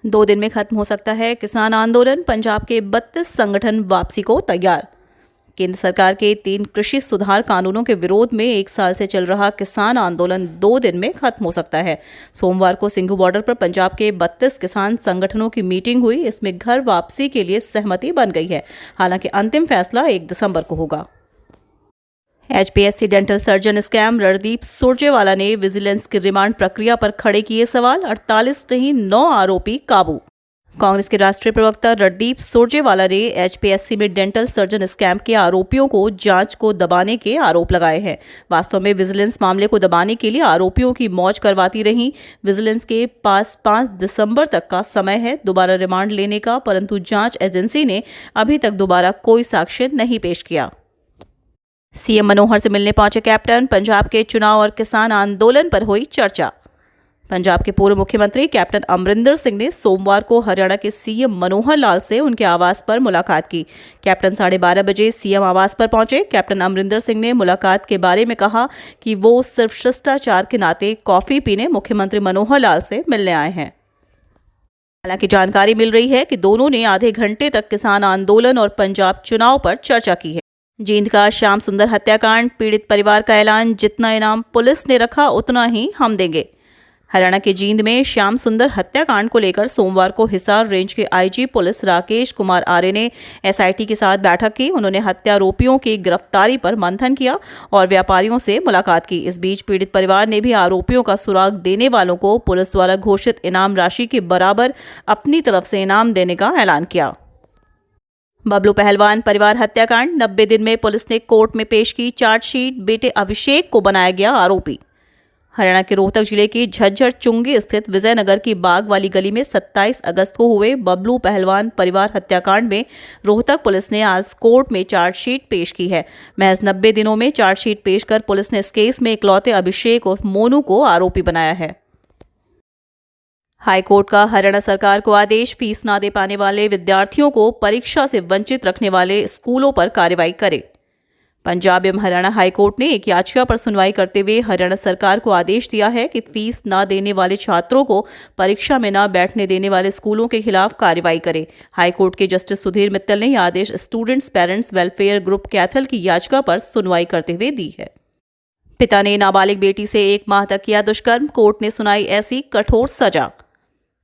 2 दिन में खत्म हो सकता है किसान आंदोलन, पंजाब के 32 संगठन वापसी को तैयार। केंद्र सरकार के 3 कृषि सुधार कानूनों के विरोध में 1 साल से चल रहा किसान आंदोलन 2 दिन में खत्म हो सकता है। सोमवार को सिंघू बॉर्डर पर पंजाब के 32 किसान संगठनों की मीटिंग हुई। इसमें घर वापसी के लिए सहमति बन गई है। हालांकि अंतिम फैसला 1 दिसंबर को होगा। HPSC dental surgeon scam, Randeep Surjewala ने विजिलेंस की रिमांड प्रक्रिया पर खड़े किए सवाल। 48 नहीं 9 आरोपी काबू। कांग्रेस के राष्ट्रीय प्रवक्ता रणदीप सुरजेवाला ने HPSC में डेंटल सर्जन स्कैम के आरोपियों को जांच को दबाने के आरोप लगाए हैं। वास्तव में विजिलेंस मामले को दबाने के लिए आरोपियों की मौज करवाती रही। विजिलेंस के पास 5 दिसंबर तक का समय है दोबारा रिमांड लेने का, परंतु जांच एजेंसी ने अभी तक दोबारा कोई साक्ष्य नहीं पेश किया। सीएम मनोहर से मिलने पहुंचे कैप्टन, पंजाब के चुनाव और किसान आंदोलन पर हुई चर्चा। पंजाब के पूर्व मुख्यमंत्री कैप्टन अमरिंदर सिंह ने सोमवार को हरियाणा के सीएम मनोहर लाल से उनके आवास पर मुलाकात की। कैप्टन 12:30 बजे सीएम आवास पर पहुंचे। कैप्टन अमरिंदर सिंह ने मुलाकात के बारे में कहा कि वो सिर्फ शिष्टाचार के नाते कॉफी पीने मुख्यमंत्री मनोहर लाल से मिलने आए हैं। हालांकि जानकारी मिल रही है कि दोनों ने आधे घंटे तक किसान आंदोलन और पंजाब चुनाव पर चर्चा की है। जींद का श्याम सुंदर हत्याकांड, पीड़ित परिवार का ऐलान, जितना इनाम पुलिस ने रखा उतना ही हम देंगे। हरियाणा के जींद में श्याम सुंदर हत्याकांड को लेकर सोमवार को हिसार रेंज के IG पुलिस राकेश कुमार आर्य ने SIT के साथ बैठक की। उन्होंने हत्यारोपियों की गिरफ्तारी पर मंथन किया और व्यापारियों से मुलाकात की। इस बीच पीड़ित परिवार ने भी आरोपियों का सुराग देने वालों को पुलिस द्वारा घोषित इनाम राशि के बराबर अपनी तरफ से इनाम देने का ऐलान किया। बबलू पहलवान परिवार हत्याकांड, 90 दिन में पुलिस ने कोर्ट में पेश की चार्जशीट। बेटे अभिषेक को बनाया गया आरोपी। हरियाणा के रोहतक जिले की झज्जर चुंगी स्थित विजयनगर की बाग वाली गली में 27 अगस्त को हुए बबलू पहलवान परिवार हत्याकांड में रोहतक पुलिस ने आज कोर्ट में चार्जशीट पेश की है। महज 90 दिनों में चार्जशीट पेश कर पुलिस ने इस केस में इकलौते अभिषेक उर्फ मोनू को आरोपी बनाया है। हाईकोर्ट का हरियाणा सरकार को आदेश, फीस ना दे पाने वाले विद्यार्थियों को परीक्षा से वंचित रखने वाले स्कूलों पर कार्रवाई करे। पंजाब एवं हरियाणा हाईकोर्ट ने एक याचिका पर सुनवाई करते हुए हरियाणा सरकार को आदेश दिया है कि फीस न देने वाले छात्रों को परीक्षा में न बैठने देने वाले स्कूलों के खिलाफ कार्रवाई करे। हाईकोर्ट के जस्टिस सुधीर मित्तल ने यह आदेश students parents welfare group Kaithal की याचिका पर सुनवाई करते हुए दी है। पिता ने नाबालिग बेटी से 1 माह तक किया दुष्कर्म, कोर्ट ने सुनाई ऐसी कठोर सजा।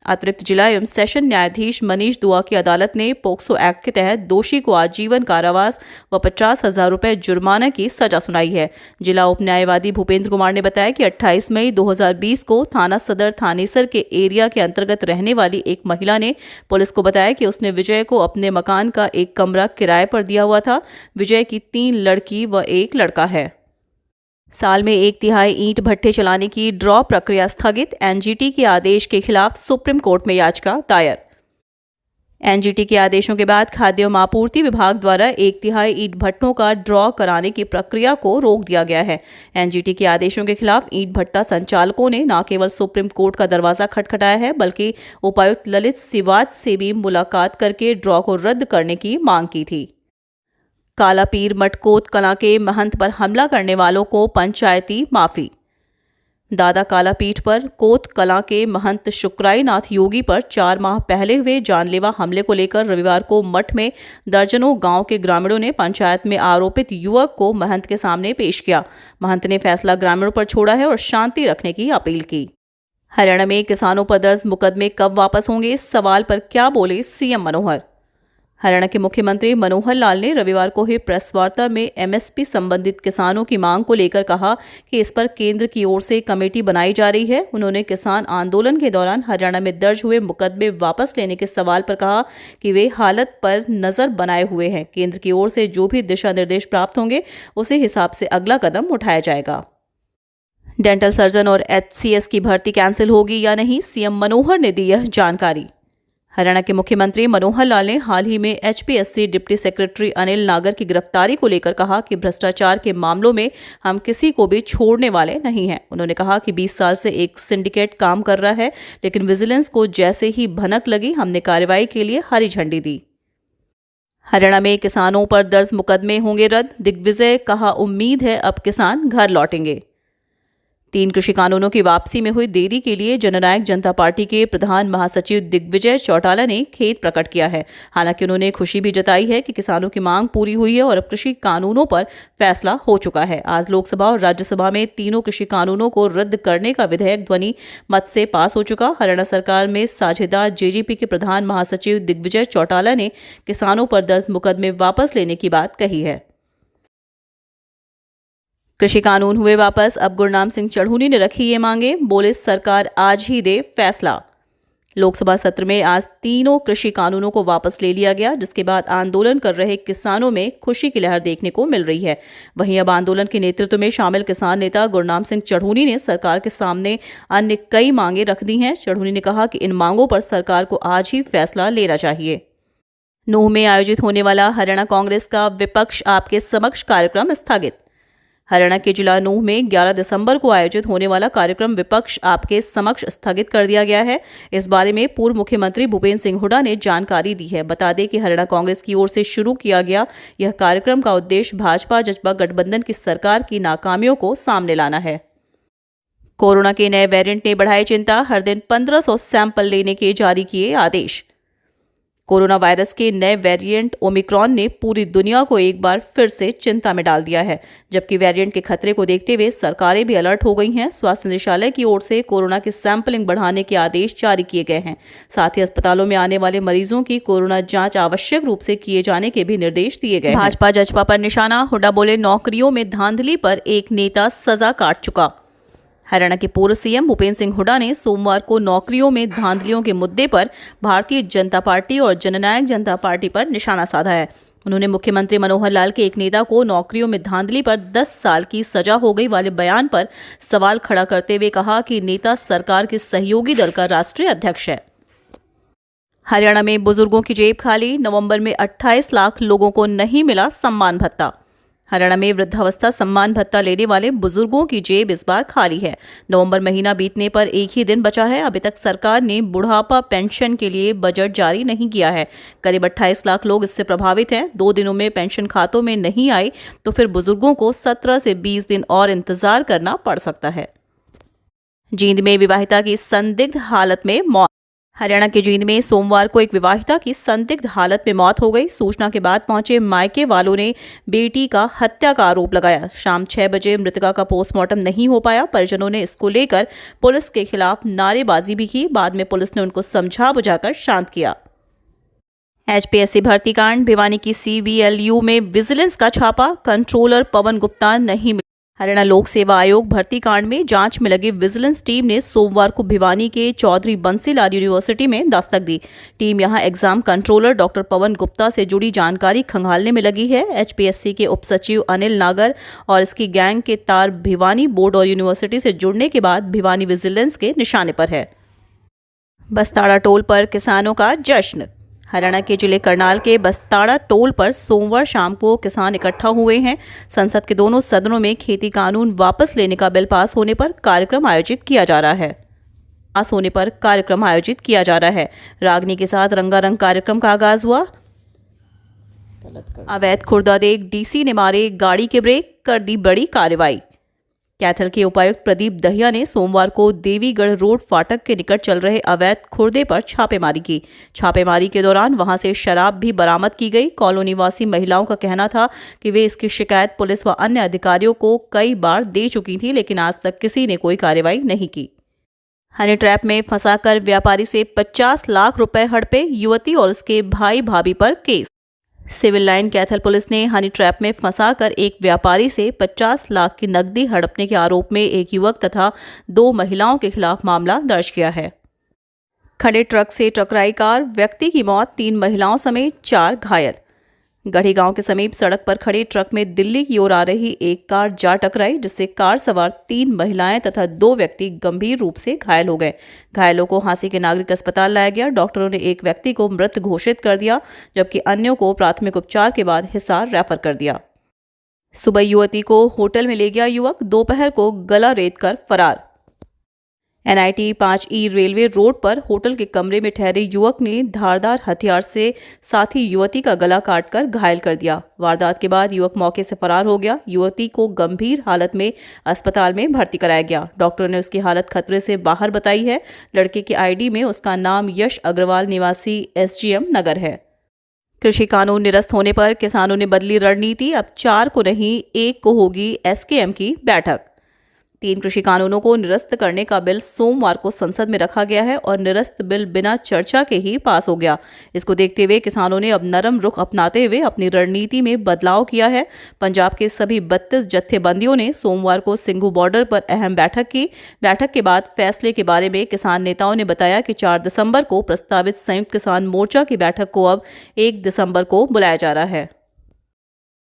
अतिरिक्त जिला एवं सेशन न्यायाधीश मनीष दुआ की अदालत ने पोक्सो एक्ट के तहत दोषी को आजीवन कारावास व 50,000 रुपये जुर्माना की सजा सुनाई है। जिला उप न्यायवादी भूपेंद्र कुमार ने बताया कि 28 मई 2020 को थाना सदर थानेसर के एरिया के अंतर्गत रहने वाली एक महिला ने पुलिस को बताया कि उसने विजय को अपने मकान का एक कमरा किराए पर दिया हुआ था। विजय की 3 लड़की व 1 लड़का है। साल में 1/3 ईंट भट्ठे चलाने की ड्रॉ प्रक्रिया स्थगित, NGT के आदेश के खिलाफ सुप्रीम कोर्ट में याचिका दायर। NGT के आदेशों के बाद खाद्य एवं आपूर्ति विभाग द्वारा 1/3 ईंट भट्टों का ड्रॉ कराने की प्रक्रिया को रोक दिया गया है। NGT के आदेशों के खिलाफ ईंट भट्टा संचालकों ने न केवल सुप्रीम कोर्ट का दरवाजा खटखटाया है, बल्कि उपायुक्त ललित सिवाज से भी मुलाकात करके ड्रॉ को रद्द करने की मांग की थी। काला पीर मठ कोत कलां के महंत पर हमला करने वालों को पंचायती माफी। दादा काला पीठ पर कोत कलां के महंत शुक्राई नाथ योगी पर 4 माह पहले हुए जानलेवा हमले को लेकर रविवार को मठ में दर्जनों गांव के ग्रामीणों ने पंचायत में आरोपित युवक को महंत के सामने पेश किया। महंत ने फैसला ग्रामीणों पर छोड़ा है और शांति रखने की अपील की। हरियाणा में किसानों पर दर्ज मुकदमे कब वापस होंगे, इस सवाल पर क्या बोले सीएम मनोहर। हरियाणा के मुख्यमंत्री मनोहर लाल ने रविवार को हुई प्रेस वार्ता में MSP संबंधित किसानों की मांग को लेकर कहा कि इस पर केंद्र की ओर से कमेटी बनाई जा रही है। उन्होंने किसान आंदोलन के दौरान हरियाणा में दर्ज हुए मुकदमे वापस लेने के सवाल पर कहा कि वे हालत पर नजर बनाए हुए हैं। केंद्र की ओर से जो भी दिशा निर्देश प्राप्त होंगे उसी हिसाब से अगला कदम उठाया जाएगा। डेंटल सर्जन और HCS की भर्ती कैंसिल होगी या नहीं, सीएम मनोहर ने दी यह जानकारी। हरियाणा के मुख्यमंत्री मनोहर लाल ने हाल ही में HPSC डिप्टी सेक्रेटरी अनिल नागर की गिरफ्तारी को लेकर कहा कि भ्रष्टाचार के मामलों में हम किसी को भी छोड़ने वाले नहीं हैं। उन्होंने कहा कि 20 साल से एक सिंडिकेट काम कर रहा है, लेकिन विजिलेंस को जैसे ही भनक लगी हमने कार्रवाई के लिए हरी झंडी दी। हरियाणा में किसानों पर दर्ज मुकदमे होंगे रद्द, दिग्विजय कहा उम्मीद है अब किसान घर लौटेंगे। 3 कृषि कानूनों की वापसी में हुई देरी के लिए जननायक जनता पार्टी के प्रधान महासचिव दिग्विजय चौटाला ने खेद प्रकट किया है। हालांकि उन्होंने खुशी भी जताई है कि किसानों की मांग पूरी हुई है और अब कृषि कानूनों पर फैसला हो चुका है। आज लोकसभा और राज्यसभा में तीनों कृषि कानूनों को रद्द करने का विधेयक ध्वनि मत से पास हो चुका। हरियाणा सरकार में साझेदार जेजेपी के प्रधान महासचिव दिग्विजय चौटाला ने किसानों पर दर्ज मुकदमे वापस लेने की बात कही है। कृषि कानून हुए वापस, अब गुरनाम सिंह चढ़ूनी ने रखी ये मांगे, बोले सरकार आज ही दे फैसला। लोकसभा सत्र में आज तीनों कृषि कानूनों को वापस ले लिया गया, जिसके बाद आंदोलन कर रहे किसानों में खुशी की लहर देखने को मिल रही है। वहीं अब आंदोलन के नेतृत्व में शामिल किसान नेता गुरनाम सिंह चढ़ूनी ने सरकार के सामने अन्य कई मांगे रख दी हैं। चढ़ूनी ने कहा कि इन मांगों पर सरकार को आज ही फैसला लेना चाहिए। नूंह में आयोजित होने वाला हरियाणा कांग्रेस का विपक्ष आपके समक्ष कार्यक्रम स्थगित। हरियाणा के जिला नूंह में 11 दिसंबर को आयोजित होने वाला कार्यक्रम विपक्ष आपके समक्ष स्थगित कर दिया गया है। इस बारे में पूर्व मुख्यमंत्री भूपेन्द्र सिंह हुड्डा ने जानकारी दी है। बता दें कि हरियाणा कांग्रेस की ओर से शुरू किया गया यह कार्यक्रम का उद्देश्य भाजपा जसपा गठबंधन की सरकार की नाकामियों को सामने लाना है। कोरोना के नए वेरिएंट ने बढ़ाई चिंता, हर दिन 1500 सैंपल लेने के जारी किए आदेश। कोरोना वायरस के नए वेरिएंट ओमिक्रॉन ने पूरी दुनिया को एक बार फिर से चिंता में डाल दिया है, जबकि वेरिएंट के खतरे को देखते हुए सरकारें भी अलर्ट हो गई हैं। स्वास्थ्य निदेशालय की ओर से कोरोना की सैंपलिंग बढ़ाने के आदेश जारी किए गए हैं। साथ ही अस्पतालों में आने वाले मरीजों की कोरोना जांच आवश्यक रूप से किए जाने के भी निर्देश दिए गए। भाजपा जसपा पर निशाना, हुड्डा बोले नौकरियों में धांधली पर एक नेता सजा काट चुका। हरियाणा के पूर्व सीएम भूपेन्द्र सिंह हुड्डा ने सोमवार को नौकरियों में धांधलियों के मुद्दे पर भारतीय जनता पार्टी और जननायक जनता पार्टी पर निशाना साधा है। उन्होंने मुख्यमंत्री मनोहर लाल के एक नेता को नौकरियों में धांधली पर 10 साल की सजा हो गई वाले बयान पर सवाल खड़ा करते हुए कहा कि नेता सरकार के सहयोगी दल का राष्ट्रीय अध्यक्ष है। हरियाणा में बुजुर्गों की जेब खाली, नवंबर में 28 लाख लोगों को नहीं मिला सम्मान भत्ता। हरियाणा में वृद्धावस्था सम्मान भत्ता लेने वाले बुजुर्गों की जेब इस बार खाली है। नवंबर महीना बीतने पर एक ही दिन बचा है। अभी तक सरकार ने बुढ़ापा पेंशन के लिए बजट जारी नहीं किया है। करीब 28 लाख लोग इससे प्रभावित हैं। 2 दिनों में पेंशन खातों में नहीं आई तो फिर बुजुर्गों को 17 से 20 दिन और इंतजार करना पड़ सकता है। जींद में विवाहिता की संदिग्ध हालत में मौत। हरियाणा के जींद में सोमवार को एक विवाहिता की संदिग्ध हालत में मौत हो गई। सूचना के बाद पहुंचे मायके वालों ने बेटी का हत्या का आरोप लगाया। शाम 6 बजे मृतका का पोस्टमार्टम नहीं हो पाया। परिजनों ने इसको लेकर पुलिस के खिलाफ नारेबाजी भी की। बाद में पुलिस ने उनको समझा बुझाकर शांत किया। HPSC भर्ती कांड, भिवानी की CVLU में विजिलेंस का छापा, कंट्रोलर पवन गुप्ता नहीं मिले। हरियाणा लोक सेवा आयोग भर्ती कांड में जांच में लगी विजिलेंस टीम ने सोमवार को भिवानी के चौधरी बंसीलाल यूनिवर्सिटी में दस्तक दी। टीम यहां exam controller doctor Pawan Gupta से जुड़ी जानकारी खंगालने में लगी है। HPSC के उप सचिव अनिल नागर और इसकी गैंग के तार भिवानी बोर्ड और यूनिवर्सिटी से जुड़ने के बाद भिवानी विजिलेंस के निशाने पर है। बस्ताड़ा टोल पर किसानों का जश्न। हरियाणा के जिले करनाल के बस्ताड़ा टोल पर सोमवार शाम को किसान इकट्ठा हुए हैं। संसद के दोनों सदनों में खेती कानून वापस लेने का बिल पास होने पर कार्यक्रम आयोजित किया जा रहा है। रागनी के साथ रंगारंग कार्यक्रम का आगाज हुआ। अवैध खुर्दा देख DC ने मारे गाड़ी के ब्रेक, कर दी बड़ी कार्रवाई। कैथल के उपायुक्त प्रदीप दहिया ने सोमवार को देवीगढ़ रोड फाटक के निकट चल रहे अवैध खुर्दे पर छापेमारी की। छापेमारी के दौरान वहां से शराब भी बरामद की गई। कॉलोनी वासी महिलाओं का कहना था कि वे इसकी शिकायत पुलिस व अन्य अधिकारियों को कई बार दे चुकी थी, लेकिन आज तक किसी ने कोई कार्रवाई नहीं की। हनी ट्रैप में फंसाकर व्यापारी से 50 लाख रुपए हड़पे, युवती और उसके भाई भाभी पर case. Civil line Kaithal police ने हनी ट्रैप में फंसाकर एक व्यापारी से 50 लाख की नकदी हड़पने के आरोप में एक युवक तथा 2 महिलाओं के खिलाफ मामला दर्ज किया है। खड़े ट्रक से टकराई कार, व्यक्ति की मौत, 3 महिलाओं समेत 4 घायल। गढ़ी गांव के समीप सड़क पर खड़े ट्रक में दिल्ली की ओर आ रही एक कार जा टकराई, जिससे कार सवार 3 महिलाएं तथा 2 व्यक्ति गंभीर रूप से घायल हो गए। घायलों को हांसी के नागरिक अस्पताल लाया गया। डॉक्टरों ने एक व्यक्ति को मृत घोषित कर दिया, जबकि अन्यों को प्राथमिक उपचार के बाद हिसार रेफर कर दिया। सुबह युवती को होटल में ले गया युवक, दोपहर को गला रेत कर फरार। NIT 5E रेलवे रोड पर होटल के कमरे में ठहरे युवक ने धारदार हथियार से साथी युवती का गला काटकर घायल कर दिया। वारदात के बाद युवक मौके से फरार हो गया। युवती को गंभीर हालत में अस्पताल में भर्ती कराया गया। डॉक्टर ने उसकी हालत खतरे से बाहर बताई है। लड़के के ID में उसका नाम यश अग्रवाल निवासी SGM नगर है। कृषि कानून निरस्त होने पर किसानों ने बदली रणनीति। अब 4 को नहीं 1 को होगी SKM की बैठक। 3 कृषि कानूनों को निरस्त करने का बिल सोमवार को संसद में रखा गया है और निरस्त बिल बिना चर्चा के ही पास हो गया। इसको देखते हुए किसानों ने अब नरम रुख अपनाते हुए अपनी रणनीति में बदलाव किया है। पंजाब के सभी 32 जत्थेबंदियों ने सोमवार को सिंघू बॉर्डर पर अहम बैठक की। बैठक के बाद फैसले के बारे में किसान नेताओं ने बताया कि 4 दिसंबर को प्रस्तावित संयुक्त किसान मोर्चा की बैठक को अब 1 दिसंबर को बुलाया जा रहा है।